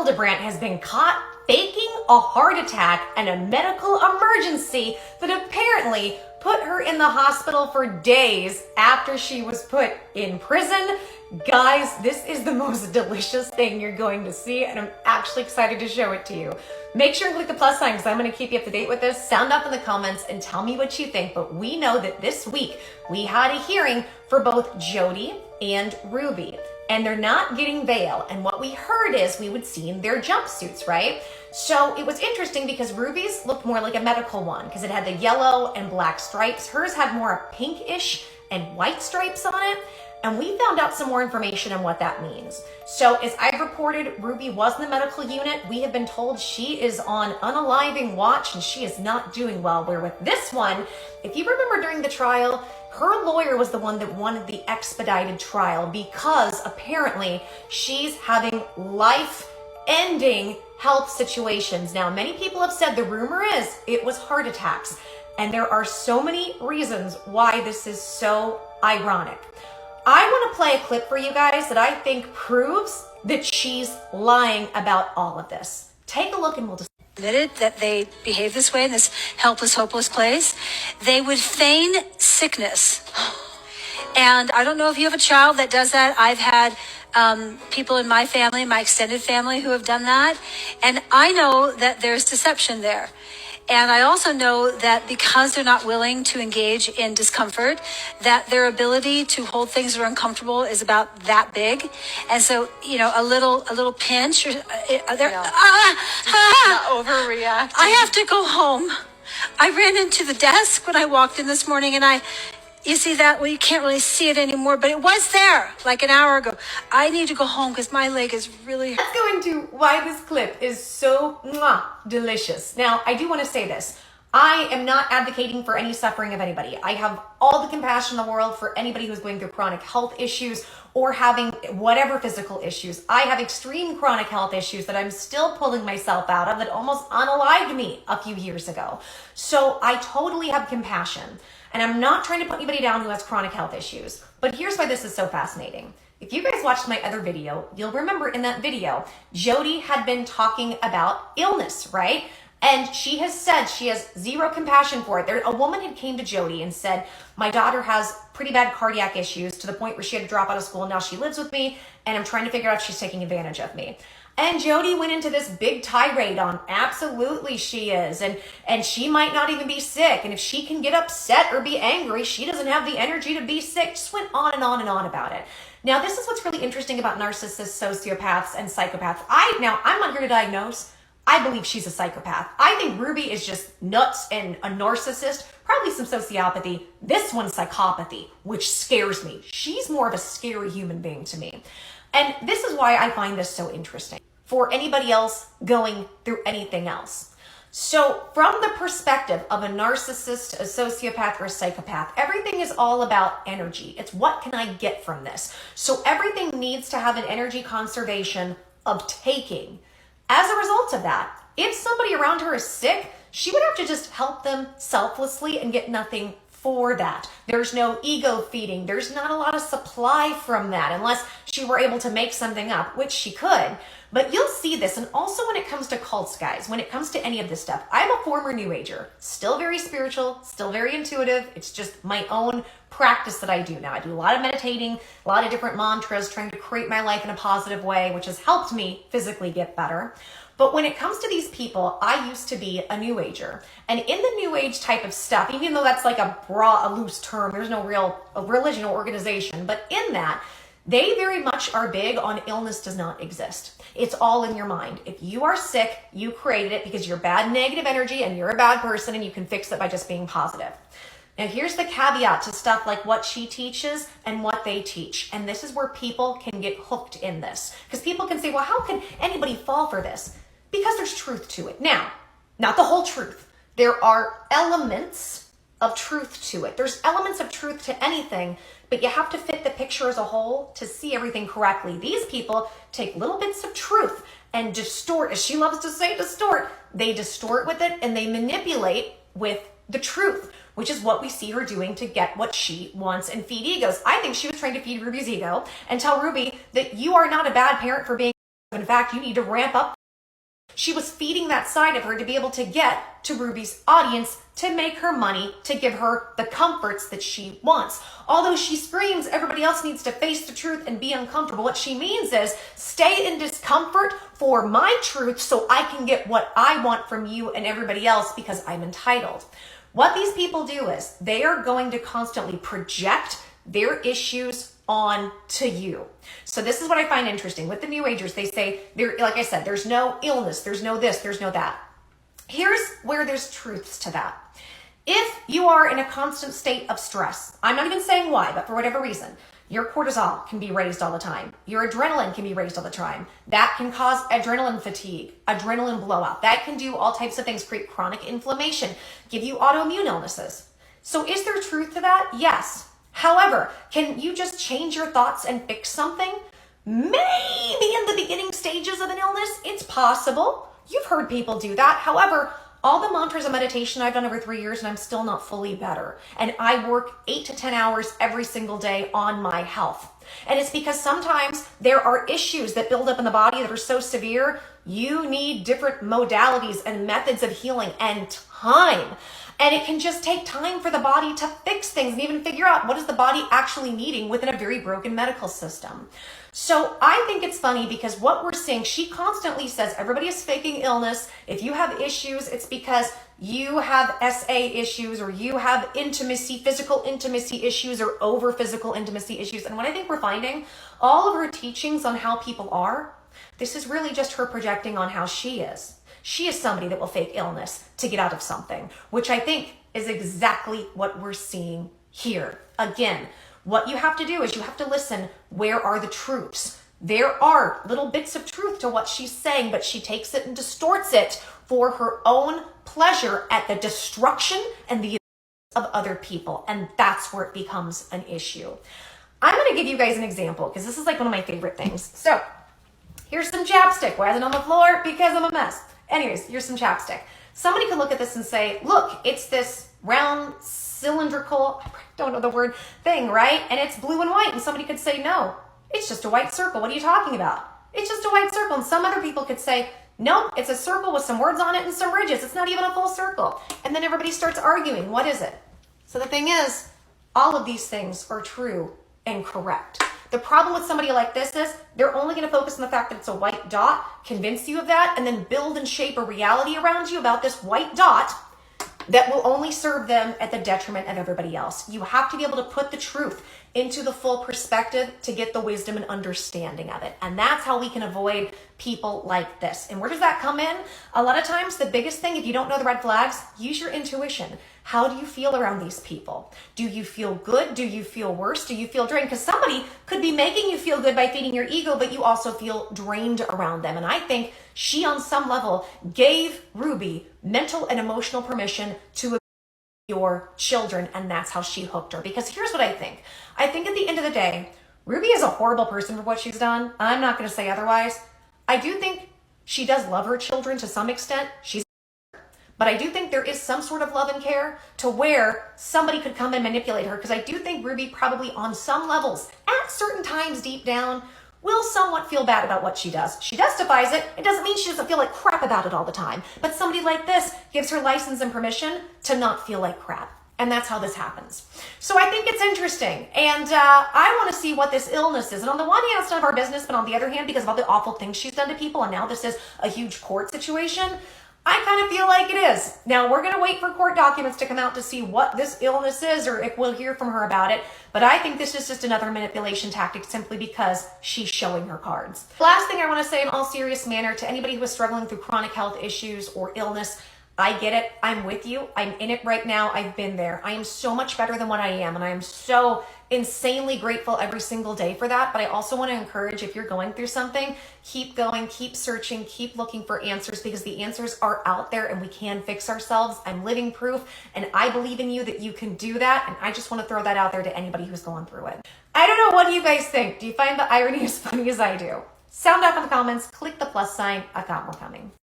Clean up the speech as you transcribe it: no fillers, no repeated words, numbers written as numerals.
Hildebrandt has been caught faking a heart attack and a medical emergency that apparently put her in the hospital for days after she was put in prison. Guys, this is the most delicious thing you're going to see, and I'm actually excited to show it to you. Make sure and click the plus sign because I'm going to keep you up to date with this. Sound off in the comments and tell me what you think. But we know that this week we had a hearing for both Jodi and Ruby, and they're not getting bail. And what we heard is we would see in their jumpsuits, right? So it was interesting because Ruby's looked more like a medical one because it had the yellow and black stripes. Hers had more pinkish and white stripes on it. And we found out some more information on what that means. So as I've reported, Ruby was in the medical unit. We have been told she is on unaliving watch and she is not doing well. Where with this one, if you remember during the trial, her lawyer was the one that wanted the expedited trial because apparently she's having life-ending health situations. Now, many people have said the rumor is it was heart attacks. And there are so many reasons why this is so ironic. I want to play a clip for you guys that I think proves that she's lying about all of this. Take a look and we'll just admitted that they behave this way in this helpless, hopeless place. They would feign sickness. And I don't know if you have a child that does that. I've had people in my family, my extended family, who have done that. And I know that there's deception there. And I also know that because they're not willing to engage in discomfort, that their ability to hold things that are uncomfortable is about that big. And so, you know, a little pinch, they're overreacting. I have to go home. I ran into the desk when I walked in this morning and you see that? Well, you can't really see it anymore, but it was there like an hour ago. I need to go home because my leg is really... Let's go into why this clip is so delicious. Now, I do want to say this. I am not advocating for any suffering of anybody. I have all the compassion in the world for anybody who's going through chronic health issues or having whatever physical issues. I have extreme chronic health issues that I'm still pulling myself out of that almost unalived me a few years ago. So I totally have compassion. And I'm not trying to put anybody down who has chronic health issues. But here's why this is so fascinating. If you guys watched my other video, you'll remember in that video, Jodi had been talking about illness, right? And she has said she has zero compassion for it. A woman had came to Jodi and said, my daughter has pretty bad cardiac issues to the point where she had to drop out of school. Now she lives with me and I'm trying to figure out if she's taking advantage of me. And Jodi went into this big tirade on absolutely she is. And she might not even be sick. And if she can get upset or be angry, she doesn't have the energy to be sick. Just went on and on and on about it. Now, this is what's really interesting about narcissists, sociopaths, and psychopaths. I'm not here to diagnose. I believe she's a psychopath. I think Ruby is just nuts and a narcissist, probably some sociopathy. This one's psychopathy, which scares me. She's more of a scary human being to me. And this is why I find this so interesting for anybody else going through anything else. So from the perspective of a narcissist, a sociopath, or a psychopath, everything is all about energy. It's what can I get from this? So everything needs to have an energy conservation of taking. As a result of that, if somebody around her is sick, she would have to just help them selflessly and get nothing for that. There's no ego feeding. There's not a lot of supply from that unless she were able to make something up, which she could. But you'll see this. And also when it comes to cults, guys, when it comes to any of this stuff, I'm a former New Ager, still very spiritual, still very intuitive. It's just my own practice that I do now. I do a lot of meditating, a lot of different mantras, trying to create my life in a positive way, which has helped me physically get better. But when it comes to these people, I used to be a New Ager. And in the New Age type of stuff, even though that's like a loose term, there's no real religion or organization, but in that, they very much are big on illness does not exist. It's all in your mind. If you are sick, you created it because you're bad negative energy and you're a bad person and you can fix it by just being positive. Now here's the caveat to stuff like what she teaches and what they teach. And this is where people can get hooked in this. Because people can say, well, how can anybody fall for this? Because there's truth to it. Now, not the whole truth. There are elements of truth to it. There's elements of truth to anything, but you have to fit the picture as a whole to see everything correctly. These people take little bits of truth and distort, as she loves to say, distort. They distort with it and they manipulate with the truth, which is what we see her doing to get what she wants and feed egos. I think she was trying to feed Ruby's ego and tell Ruby that you are not a bad parent for being In fact, you need to ramp up. She was feeding that side of her to be able to get to Ruby's audience, to make her money, to give her the comforts that she wants. Although she screams everybody else needs to face the truth and be uncomfortable, what she means is stay in discomfort for my truth so I can get what I want from you and everybody else because I'm entitled. What these people do is they are going to constantly project their issues on to you. So this is what I find interesting with the New Agers. They say, like I said, there's no illness, there's no this, there's no that. Here's where there's truths to that. If you are in a constant state of stress, I'm not even saying why, but for whatever reason, your cortisol can be raised all the time. Your adrenaline can be raised all the time. That can cause adrenaline fatigue, adrenaline blowout. That can do all types of things, create chronic inflammation, give you autoimmune illnesses. So is there truth to that? Yes. However, can you just change your thoughts and fix something? Maybe in the beginning stages of an illness, it's possible. You've heard people do that. However, all the mantras and meditation I've done over 3 years and I'm still not fully better. And I work 8 to 10 hours every single day on my health. And it's because sometimes there are issues that build up in the body that are so severe, you need different modalities and methods of healing and time. And it can just take time for the body to fix things and even figure out what is the body actually needing within a very broken medical system. So I think it's funny because what we're seeing, she constantly says everybody is faking illness. If you have issues, it's because you have SA issues or you have intimacy, physical intimacy issues or over physical intimacy issues. And what I think we're finding, all of her teachings on how people are, this is really just her projecting on how she is. She is somebody that will fake illness to get out of something, which I think is exactly what we're seeing here. Again, what you have to do is you have to listen. Where are the truths? There are little bits of truth to what she's saying, but she takes it and distorts it for her own pleasure at the destruction and the of other people. And that's where it becomes an issue. I'm going to give you guys an example because this is like one of my favorite things. So here's some chapstick. Why is it on the floor? Because I'm a mess. Anyways, here's some chapstick. Somebody could look at this and say, look, it's this round, cylindrical, I don't know the word, thing, right? And it's blue and white. And somebody could say, no, it's just a white circle. What are you talking about? It's just a white circle. And some other people could say, no, it's a circle with some words on it and some ridges. It's not even a full circle. And then everybody starts arguing. What is it? So the thing is, all of these things are true and correct. The problem with somebody like this is they're only going to focus on the fact that it's a white dot, convince you of that, and then build and shape a reality around you about this white dot that will only serve them at the detriment of everybody else. You have to be able to put the truth into the full perspective to get the wisdom and understanding of it. And that's how we can avoid people like this. And where does that come in? A lot of times, the biggest thing, if you don't know the red flags, use your intuition. How do you feel around these people? Do you feel good? Do you feel worse? Do you feel drained? Because somebody could be making you feel good by feeding your ego, but you also feel drained around them. And I think she, on some level, gave Ruby mental and emotional permission to your children, and that's how she hooked her. Because here's what I think. I think at the end of the day, Ruby is a horrible person for what she's done. I'm not going to say otherwise. I do think she does love her children to some extent. But I do think there is some sort of love and care to where somebody could come and manipulate her. Because I do think Ruby probably on some levels, at certain times deep down, will somewhat feel bad about what she does. She justifies it. It doesn't mean she doesn't feel like crap about it all the time. But somebody like this gives her license and permission to not feel like crap. And that's how this happens. So I think it's interesting. And I want to see what this illness is. And on the one hand, it's none of our business. But on the other hand, because of all the awful things she's done to people, and now this is a huge court situation, I kind of feel like it is. Now, we're going to wait for court documents to come out to see what this illness is, or if we'll hear from her about it. But I think this is just another manipulation tactic simply because she's showing her cards. Last thing I want to say in all serious manner to anybody who is struggling through chronic health issues or illness, I get it. I'm with you. I'm in it right now. I've been there. I am so much better than what I am. And I am so insanely grateful every single day for that. But I also want to encourage, if you're going through something, keep going, keep searching, keep looking for answers, because the answers are out there and we can fix ourselves. I'm living proof, and I believe in you that you can do that. And I just want to throw that out there to anybody who's going through it. I don't know. What do you guys think? Do you find the irony as funny as I do? Sound off in the comments. Click the plus sign. I've got more coming.